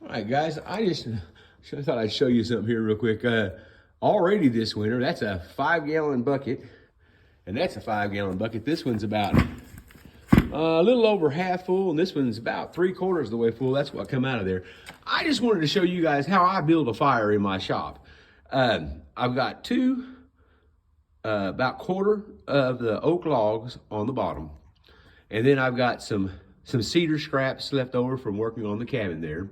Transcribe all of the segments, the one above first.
All right, guys, I thought I'd show you something here real quick. Already this winter, that's a 5-gallon bucket, and that's a 5-gallon bucket. This one's about a little over half full, and this one's about 3/4 of the way full. That's what come out of there. I just wanted to show you guys how I build a fire in my shop. I've got two, about quarter of the oak logs on the bottom, and then I've got some cedar scraps left over from working on the cabin there,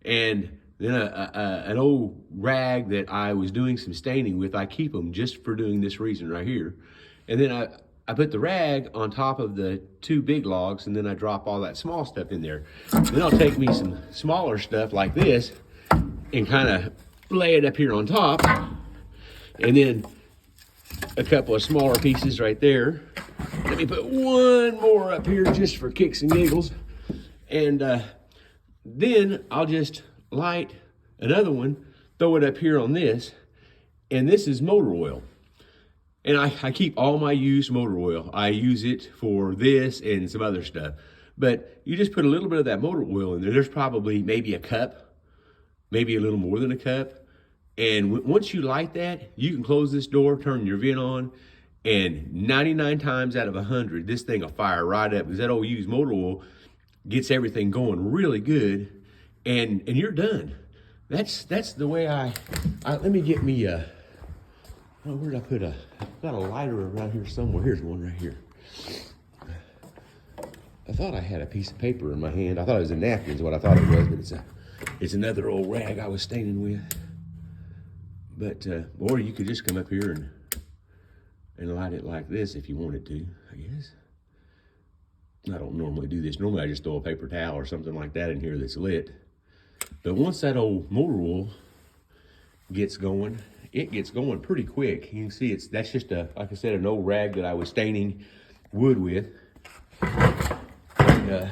and then an old rag that I was doing some staining with. I keep them just for doing this reason right here. And then I put the rag on top of the two big logs, and then I drop all that small stuff in there. Then I'll take me some smaller stuff like this and kind of lay it up here on top, and then a couple of smaller pieces right there. Let me put one more up here just for kicks and giggles. And then I'll just light another one, throw it up here on this, and this is motor oil. And I keep all my used motor oil. I use it for this and some other stuff. But you just put a little bit of that motor oil in there. There's probably maybe a cup, maybe a little more than a cup. And once you light that, you can close this door, turn your vent on, and 99 times out of 100, this thing will fire right up, because that old used motor oil gets everything going really good, and you're done. That's the way I let me get me a, oh, where did I put I've got a lighter around here somewhere. Here's one right here. I thought I had a piece of paper in my hand. I thought it was a napkin is what I thought it was, but it's another old rag I was staining with. But, or you could just come up here and light it like this if you wanted to, I guess. I don't normally do this. Normally I just throw a paper towel or something like that in here that's lit. But once that old motor oil gets going, it gets going pretty quick. You can see that's just like I said, an old rag that I was staining wood with. And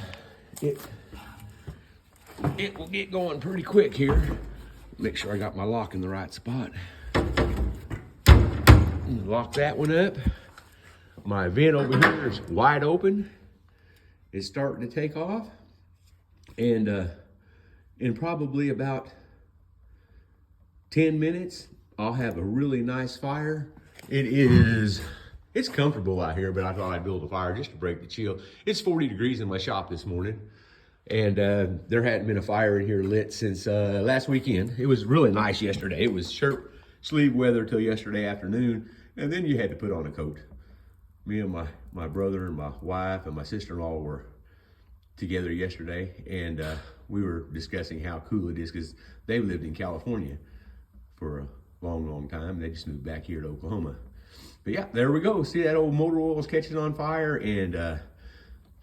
it will get going pretty quick here. Make sure I got my lock in the right spot. Lock that one up. My vent over here is wide open. It's starting to take off. And in probably about 10 minutes, I'll have a really nice fire. It's comfortable out here, but I thought I'd build a fire just to break the chill. It's 40 degrees in my shop this morning. And there hadn't been a fire in here lit since last weekend. It was really nice yesterday. It was shirt sleeve weather till yesterday afternoon, and then you had to put on a coat. Me and my brother and my wife and my sister-in-law were together yesterday, and we were discussing how cool it is, because they lived in California for a long time. They just moved back here to Oklahoma. But yeah, there we go. See, that old motor oil is catching on fire, and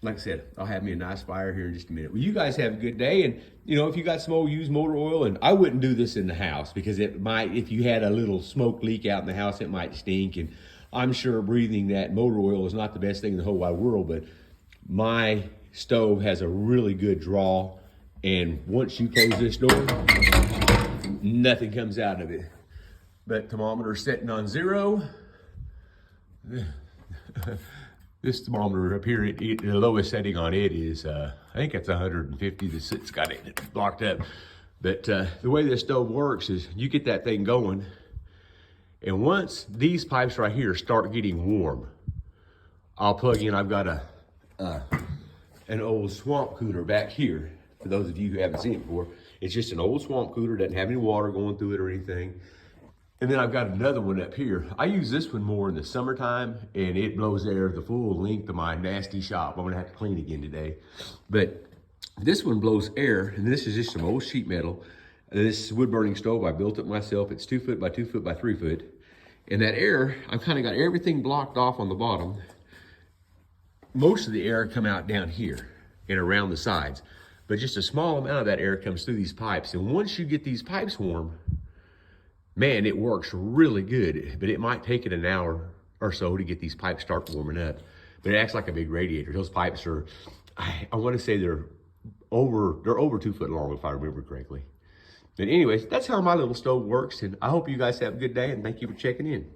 like I said, I'll have me a nice fire here in just a minute. Well, you guys have a good day. And, you know, if you got some old used motor oil, and I wouldn't do this in the house, because it might, if you had a little smoke leak out in the house, it might stink. And I'm sure breathing that motor oil is not the best thing in the whole wide world, but my stove has a really good draw. And once you close this door, nothing comes out of it. But thermometer setting on 0. This thermometer up here, the lowest setting on it is, I think it's 150. It's got it blocked up. But the way this stove works is you get that thing going, and once these pipes right here start getting warm, I'll plug in. I've got an old swamp cooler back here. For those of you who haven't seen it before, it's just an old swamp cooler, doesn't have any water going through it or anything. And then I've got another one up here. I use this one more in the summertime, and it blows air the full length of my nasty shop. I'm gonna have to clean again today. But this one blows air, and this is just some old sheet metal. This wood burning stove, I built it myself. It's 2 foot by 2 foot by 3 foot. And that air, I've kind of got everything blocked off on the bottom. Most of the air come out down here and around the sides, but just a small amount of that air comes through these pipes. And once you get these pipes warm, man, it works really good, but it might take it an hour or so to get these pipes start warming up. But it acts like a big radiator. Those pipes are, I want to say they're over 2 foot long, if I remember correctly. But anyways, that's how my little stove works, and I hope you guys have a good day, and thank you for checking in.